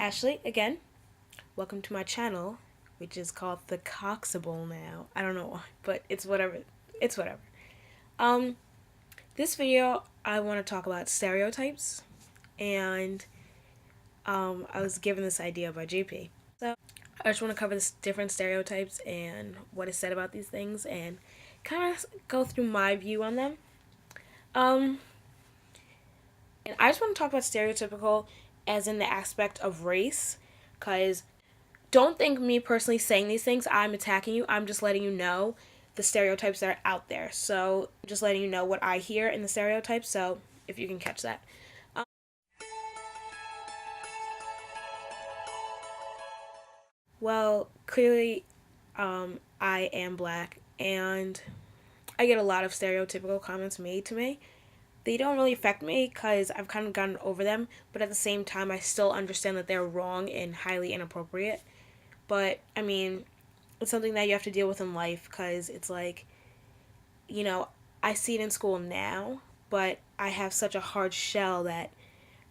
Ashley again. Welcome to my channel, which is called The Coxable now. I don't know why, but it's whatever. It's whatever. Um, this video I want to talk about stereotypes, and I was given this idea by JP. So I just want to cover the different stereotypes and what is said about these things, and kind of go through my view on them. Um, and I just want to talk about stereotypical as in the aspect of race, because don't think me personally saying these things, I'm attacking you. I'm just letting you know the stereotypes that are out there. So, just letting you know what I hear in the stereotypes. So, if you can catch that. Um, well, clearly, I am black, and I get a lot of stereotypical comments made to me. They don't really affect me because I've kind of gotten over them, but at the same time, I still understand that they're wrong and highly inappropriate. But, I mean, it's something that you have to deal with in life because it's like, you know, I see it in school now, but I have such a hard shell that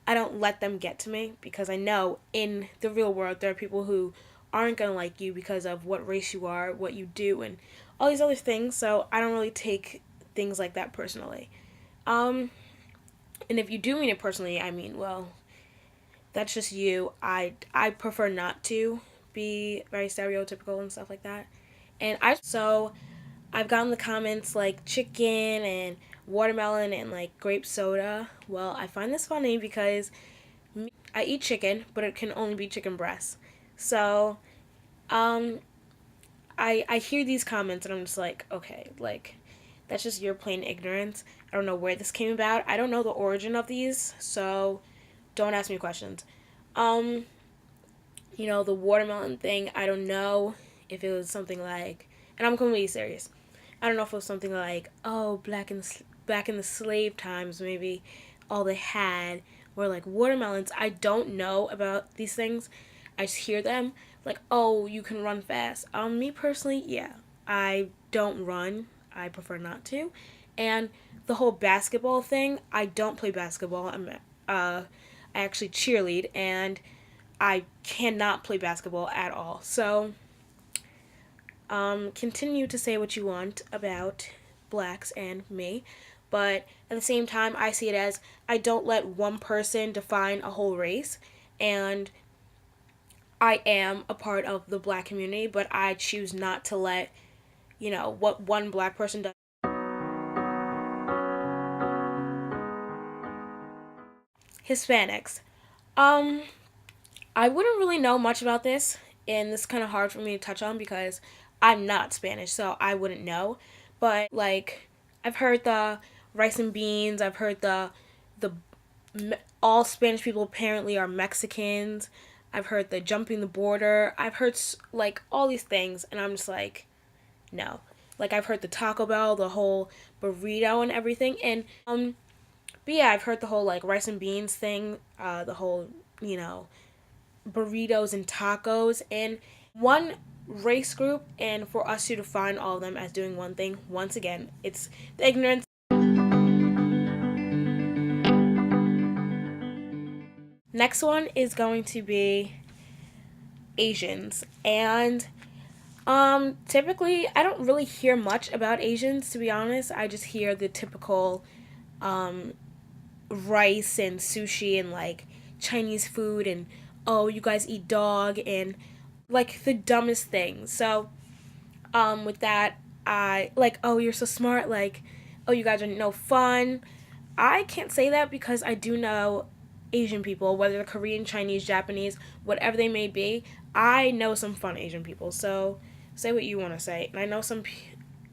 I don't let them get to me because I know in the real world there are people who aren't going to like you because of what race you are, what you do, and all these other things. So I don't really take things like that personally. Um, and if you do mean it personally, I mean, well, that's just you. I prefer not to be very stereotypical and stuff like that. And I've gotten the comments like chicken and watermelon and like grape soda. Well, I find this funny because I eat chicken, but it can only be chicken breast. So, um, I hear these comments and I'm just like, okay, like that's just your plain ignorance. I don't know where this came about. I don't know the origin of these, so don't ask me questions. Um, the watermelon thing, I don't know if it was something like, and I'm completely serious. I don't know if it was something like, oh, back in the slave times, maybe all they had were like watermelons. I don't know about these things. I just hear them like, oh, you can run fast. Me personally, yeah, I don't run. I prefer not to. And the whole basketball thing, I don't play basketball. I actually cheerlead, and I cannot play basketball at all. So, continue to say what you want about blacks and me, but at the same time, I see it as I don't let one person define a whole race, and I am a part of the black community, but I choose not to let, what one black person does. Hispanics. Um, I wouldn't really know much about this, and this is kind of hard for me to touch on because I'm not Spanish, so I wouldn't know. But like, I've heard the rice and beans. I've heard the all Spanish people apparently are Mexicans. I've heard the jumping the border. I've heard like all these things, and I'm just like, no. Like I've heard the Taco Bell, the whole burrito and everything, and but yeah, I've heard the whole like rice and beans thing, the whole you know burritos and tacos and one race group, and for us to define all of them as doing one thing, once again, it's the ignorance. Next one is going to be Asians. And typically I don't really hear much about Asians, to be honest. I just hear the typical um rice and sushi and like Chinese food and oh, you guys eat dog and like the dumbest things. So, with that, I like, oh, you're so smart, like, oh, you guys are no fun. I can't say that because I do know Asian people, whether they're Korean, Chinese, Japanese, whatever they may be. I know some fun Asian people. So, say what you want to say. And I know some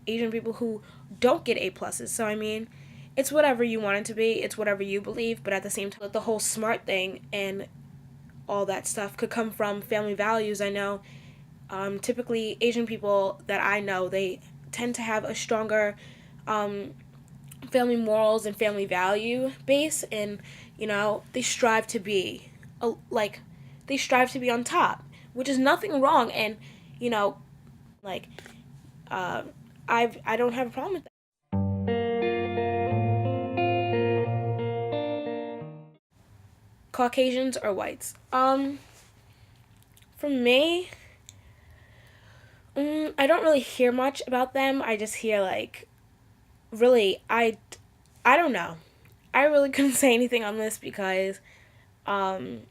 Asian people who don't get A pluses. So, I mean, it's whatever you want it to be. It's whatever you believe. But at the same time, the whole smart thing and all that stuff could come from family values. I know typically Asian people that I know, they tend to have a stronger um, family morals and family value base, and they strive to be like they strive to be on top, which is nothing wrong, and you know like uh, I don't have a problem with that. Caucasians or whites. For me, I don't really hear much about them. I just hear like, really, I don't know. I really couldn't say anything on this because um,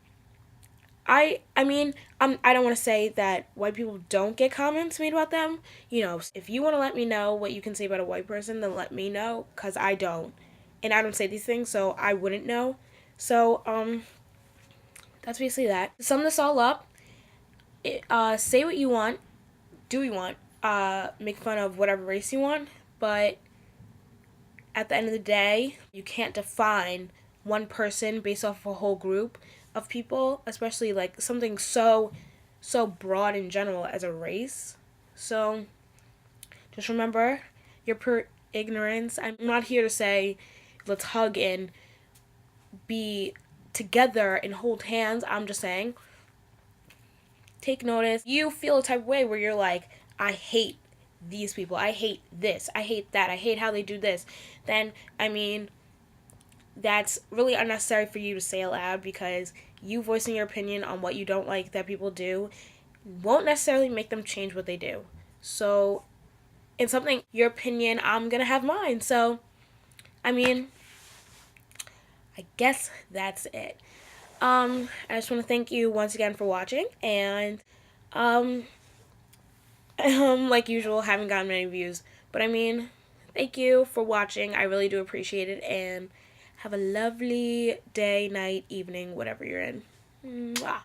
I mean, I don't want to say that white people don't get comments made about them. You know, if you want to let me know what you can say about a white person, then let me know, because I don't. And I don't say these things, so I wouldn't know. So, that's basically that. To sum this all up, say what you want, do what you want, make fun of whatever race you want, but at the end of the day, you can't define one person based off of a whole group of people, especially like something so broad in general as a race. So just remember your ignorance. I'm not here to say let's hug and be together and hold hands. I'm just saying take notice. You feel a type of way where you're like, I hate these people. I hate this. I hate that. I hate how they do this. Then, I mean, that's really unnecessary for you to say aloud, because you voicing your opinion on what you don't like that people do won't necessarily make them change what they do. So, in something, your opinion, I'm gonna have mine. So, I mean, I guess that's it. I just want to thank you once again for watching, and um, like usual, haven't gotten many views, but I mean, thank you for watching. I really do appreciate it, and have a lovely day, night, evening, whatever you're in. Mwah.